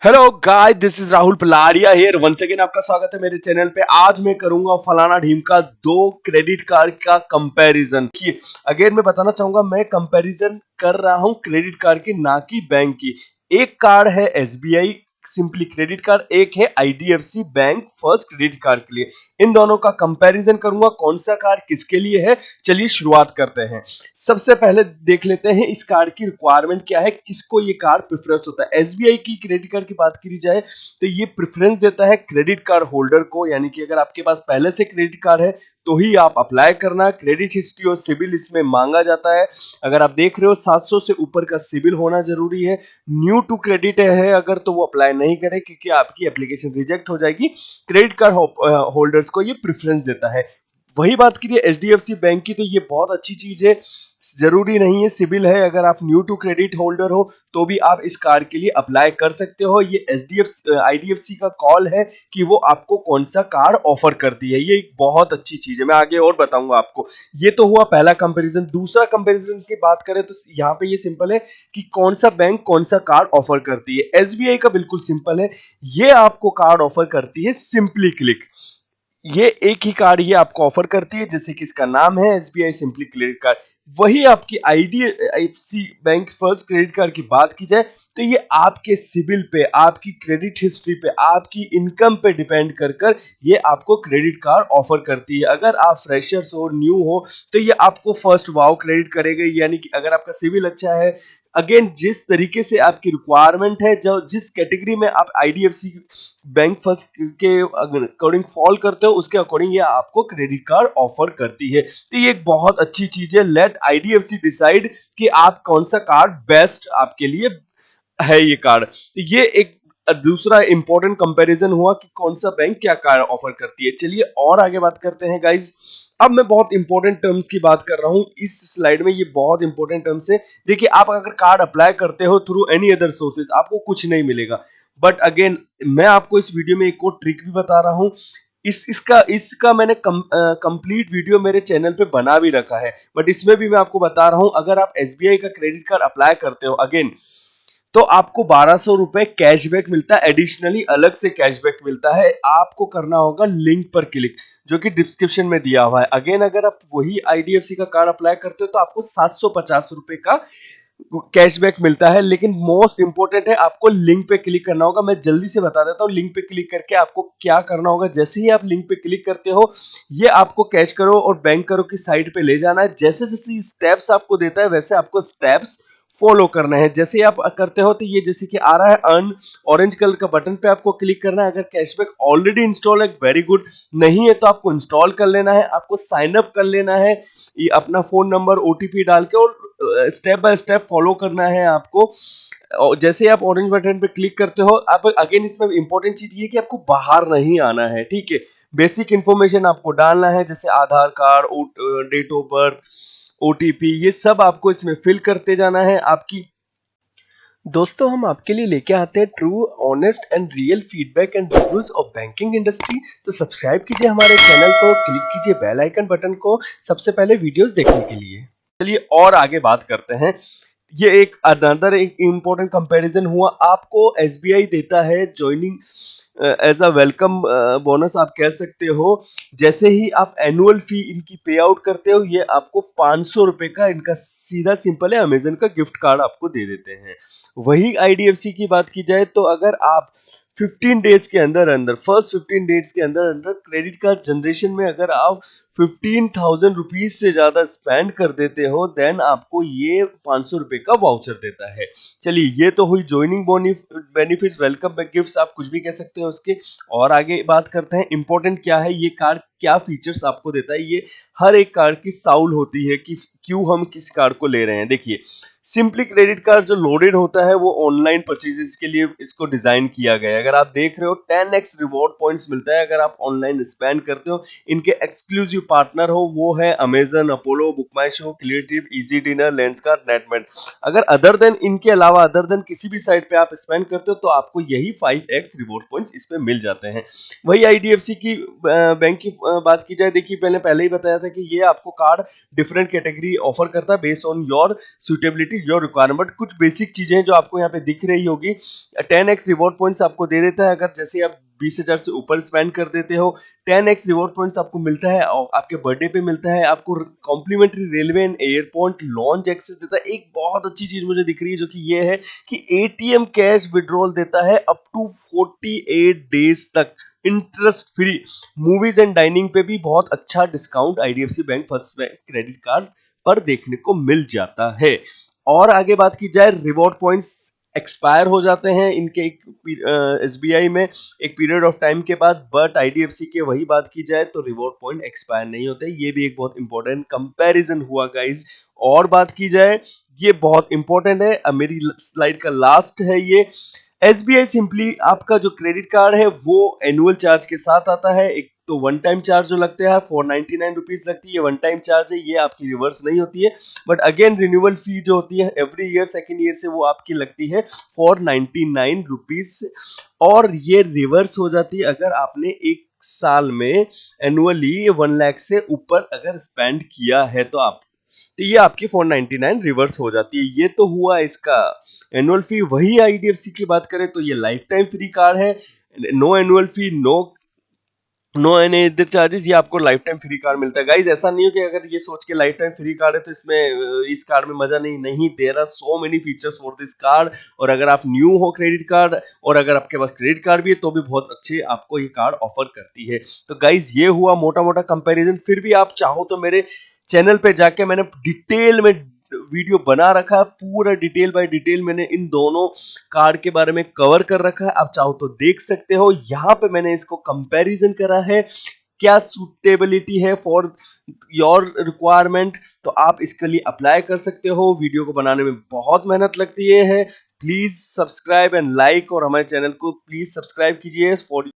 Hello guys, this is Rahul Paladiya here once again. आपका स्वागत है मेरे चैनल पे। आज मैं करूंगा फलाना ढीम का दो क्रेडिट कार्ड का कंपैरिजन की। अगेन मैं बताना चाहूंगा, मैं कंपैरिजन कर रहा हूं क्रेडिट कार्ड की, ना कि बैंक की। एक कार्ड है एसबीआई सिंपली क्रेडिट कार्ड, एक है IDFC bank first credit card के लिए। इन दोनों का कंपैरिजन करूंगा, कौन सा कार्ड किसके लिए है। चलिए शुरुआत करते हैं। सबसे पहले देख लेते हैं इस कार्ड की रिक्वायरमेंट क्या है, किसको ये कार्ड प्रेफरेंस होता है। एसबीआई की क्रेडिट कार्ड की बात की जाए तो ये प्रेफरेंस देता है क्रेडिट कार्ड होल्डर को, यानी कि अगर आपके पास पहले से क्रेडिट कार्ड है तो ही आप अप्लाई करना। क्रेडिट हिस्ट्री और सिबिल इसमें मांगा जाता है। अगर आप देख रहे हो 700 से ऊपर का सिबिल होना जरूरी है। न्यू टू क्रेडिट है अगर, तो वो अप्लाई नहीं करे क्योंकि आपकी एप्लीकेशन रिजेक्ट हो जाएगी। क्रेडिट कार्ड होल्डर्स को ये प्रेफरेंस देता है। वही बात करिए एचडीएफसी बैंक की, तो ये बहुत अच्छी चीज है। जरूरी नहीं है सिबिल है, अगर आप न्यू टू क्रेडिट होल्डर हो तो भी आप इस कार्ड के लिए अप्लाई कर सकते हो। ये एचडीएफसी आईडीएफसी का कॉल है कि वो आपको कौन सा कार्ड ऑफर करती है। ये एक बहुत अच्छी चीज है, मैं आगे और बताऊंगा आपको। ये तो हुआ पहला कंपैरिजन। दूसरा कंपैरिजन की बात करें तो यहाँ पे ये सिंपल है कि कौन सा बैंक कौन सा कार्ड ऑफर करती है। एसबीआई का बिल्कुल सिंपल है, ये आपको कार्ड ऑफर करती है सिंपली क्लिक। ये एक ही कार्ड ये आपको ऑफर करती है, जैसे कि इसका नाम है एसबीआई सिंपली क्रेडिट कार्ड। वही आपकी IDFC bank first credit card की बात की जाए तो ये आपके सिबिल पे, आपकी क्रेडिट हिस्ट्री पे, आपकी इनकम पे डिपेंड कर ये आपको क्रेडिट कार्ड ऑफर करती है। अगर आप फ्रेशर्स हो, न्यू हो, तो ये आपको फर्स्ट वाव क्रेडिट करेगा। यानी कि अगर आपका सिबिल अच्छा है, अगेन जिस तरीके से आपकी रिक्वायरमेंट है, जो जिस कैटेगरी में आप आईडीएफसी बैंक फर्स्ट के अकॉर्डिंग फॉल करते हो, उसके अकॉर्डिंग ये आपको क्रेडिट कार्ड ऑफर करती है। तो ये एक बहुत अच्छी चीज है। लेट आईडीएफसी डिसाइड कि आप कौन सा कार्ड बेस्ट आपके लिए है। ये कार्ड, तो ये एक दूसरा इंपॉर्टेंट कंपैरिजन हुआ कि कौन सा बैंक क्या कार्ड ऑफर करती है। चलिए और आगे बात करते हैं गाइज। अब मैं बहुत इंपॉर्टेंट टर्म्स की बात कर रहा हूं इस स्लाइड में। ये बहुत इंपॉर्टेंट टर्म्स है। देखिए, आप अगर कार्ड अप्लाई करते हो थ्रू एनी अदर सोर्सेज, आपको कुछ नहीं मिलेगा। बट अगेन मैं आपको इस वीडियो में एक और ट्रिक भी बता रहा हूं। इसका मैंने कंप्लीट वीडियो मेरे चैनल पे बना भी रखा है, बट इसमें भी मैं आपको बता रहा हूं। अगर आप एसबीआई का क्रेडिट कार्ड अप्लाई करते हो अगेन, तो आपको 1200 रुपए कैशबैक मिलता है। एडिशनली अलग से कैशबैक मिलता है। आपको करना होगा लिंक पर क्लिक, जो कि डिस्क्रिप्शन में दिया हुआ है। अगेन अगर आप वही आईडीएफसी का कार्ड अप्लाई करते हो तो आपको 750 रुपए का कैशबैक मिलता है। लेकिन मोस्ट इंपोर्टेंट है, आपको लिंक पे क्लिक करना होगा। मैं जल्दी से बता देता हूँ लिंक पे क्लिक करके आपको क्या करना होगा। जैसे ही आप लिंक पे क्लिक करते हो, ये आपको कैश करो और बैंक करो की साइट पे ले जाना है। जैसे जैसे स्टेप्स आपको देता है वैसे आपको स्टेप्स फॉलो करना है। जैसे आप करते हो तो ये जैसे कि आ रहा है अर्न, ऑरेंज कलर का बटन पे आपको क्लिक करना है। अगर कैशबैक ऑलरेडी इंस्टॉल है, वेरी गुड। नहीं है तो आपको इंस्टॉल कर लेना है, आपको साइन अप कर लेना है, ये अपना फोन नंबर ओटीपी डाल के, और स्टेप बाय स्टेप फॉलो करना है आपको। जैसे आप ऑरेंज बटन पे क्लिक करते हो, आप अगेन इसमें इंपॉर्टेंट चीज ये कि आपको बाहर नहीं आना है, ठीक है। बेसिक इंफॉर्मेशन आपको डालना है, जैसे Aadhaar card, date of birth, OTP, ये सब आपको इसमें फिल करते जाना है। आपकी दोस्तों, हम आपके लिए लेके आते हैं true, honest and real feedback and reviews of banking industry. तो सब्सक्राइब कीजिए हमारे चैनल को, क्लिक कीजिए बेल आइकन बटन को सबसे पहले वीडियोस देखने के लिए। चलिए और आगे बात करते हैं। ये एक अनदर एक इंपॉर्टेंट कंपैरिजन हुआ। आपको एसबीआई देता है joining as a welcome bonus आप कह सकते हो। जैसे ही आप एनुअल फी इनकी पे आउट करते हो, ये आपको 500 रुपए का इनका सीधा सिंपल है अमेजन का गिफ्ट कार्ड आपको दे देते हैं। वही आईडीएफसी की बात की जाए तो अगर आप 15 डेज के अंदर अंदर, फर्स्ट 15 डेज के अंदर अंदर क्रेडिट कार्ड जनरेशन में अगर आप 15,000 रुपीज से ज्यादा स्पेंड कर देते हो, देन आपको ये 500 रुपए का वाउचर देता है। चलिए, ये तो हुई ज्वाइनिंग बेनिफिट्स, वेलकम गिफ्ट्स, आप कुछ भी कह सकते हो उसके। और आगे बात करते हैं इंपॉर्टेंट क्या है, ये कार्ड क्या फीचर्स आपको देता है। ये हर एक कार्ड की साउल होती है कि क्यों हम किस कार्ड को ले रहे हैं। देखिए, सिंपली क्रेडिट कार्ड जो लोडेड होता है वो ऑनलाइन परचेजेस के लिए इसको डिजाइन किया गया है। अगर आप देख रहे हो 10x रिवॉर्ड पॉइंट्स मिलता है अगर आप ऑनलाइन स्पेंड करते हो। इनके एक्सक्लूसिव पार्टनर हो वो है Amazon, Apollo, Book My Show, Creative, Easy Diner, Lenskart, Netmeds. अगर अदर देन इनके अलावा अदर देन किसी भी साइट पे आप स्पेंड करते हो तो आपको यही 5x रिवॉर्ड पॉइंट्स इस पे मिल जाते हैं। वही आईडीएफसी की बैंक की बात की जाए, देखिए पहले ही बताया था कि ये आपको कार्ड डिफरेंट कैटेगरी ऑफर करता है based on your suitability your requirement. But कुछ बेसिक चीजें हैं जो आपको यहाँ पे दिख रही होगी। 10x रिवॉर्ड पॉइंट्स आपको दे देता है अगर जैसे आप 20,000 से ऊपर स्पेंड कर देते हो। 10x रिवॉर्ड पॉइंट्स आपको मिलता है और आपके बर्थडे पे मिलता है। आपको complimentary railway and airport lounge access देता है। एक बहुत अच्छी चीज मुझे दिख रही है जो कि ये है कि एटीएम कैश विड्रॉल देता है अप टू 48 डेज तक interest free. Movies and dining पे भी बहुत अच्छा discount IDFC bank first bank credit card पर देखने को मिल जाता है। और आगे बात की जाए, रिवॉर्ड पॉइंट्स एक्सपायर हो जाते हैं इनके एक एसबीआई में एक पीरियड ऑफ टाइम के बाद, बट आईडीएफसी के वही बात की जाए तो रिवॉर्ड पॉइंट एक्सपायर नहीं होते। ये भी एक बहुत इंपॉर्टेंट कंपैरिजन हुआ गाइज। और बात की जाए, ये बहुत इंपॉर्टेंट है, अब मेरी स्लाइड का लास्ट है ये। एसबीआई सिंपली आपका जो क्रेडिट कार्ड है वो एनुअल चार्ज के साथ आता है। एक तो वन टाइम चार्ज जो लगते हैं 499 रुपीज लगती है, वन टाइम चार्ज है, ये आपकी रिवर्स नहीं होती है। बट अगेन रिन्यूअल फी जो होती है एवरी ईयर सेकेंड ईयर से वो आपकी लगती है 499 रुपीज, और ये रिवर्स हो जाती है अगर आपने एक साल में एनुअली 1 लाख से ऊपर अगर स्पेंड किया है तो आप, तो ये आपकी 499 रिवर्स हो जाती है। ये तो हुआ इसका एनुअल फी। वही आईडीएफसी की बात करें तो ये लाइफ टाइम फ्री कार्ड है, no annual fee, no any other charges, ये आपको लाइफ टाइम फ्री कार्ड मिलता है। गाइज ऐसा नहीं हो कि अगर ये सोच के लाइफ टाइम फ्री कार्ड है तो इसमें इस कार्ड में मजा नहीं, there are so many features for this card. और अगर आप न्यू हो क्रेडिट कार्ड और अगर आपके पास क्रेडिट कार्ड भी है तो भी बहुत अच्छे आपको ये कार्ड ऑफर करती है। तो गाइज ये हुआ मोटा मोटा कंपैरिजन। फिर भी आप चाहो तो मेरे चैनल पे जाके मैंने डिटेल में वीडियो बना रखा है, पूरा डिटेल बाय डिटेल मैंने इन दोनों कार्ड के बारे में कवर कर रखा है, आप चाहो तो देख सकते हो। यहाँ पे मैंने इसको कंपैरिजन करा है, क्या सूटेबिलिटी है फॉर योर रिक्वायरमेंट, तो आप इसके लिए अप्लाई कर सकते हो। वीडियो को बनाने में बहुत मेहनत लगती है। प्लीज सब्सक्राइब एंड लाइक, और हमारे चैनल को प्लीज सब्सक्राइब कीजिए फॉर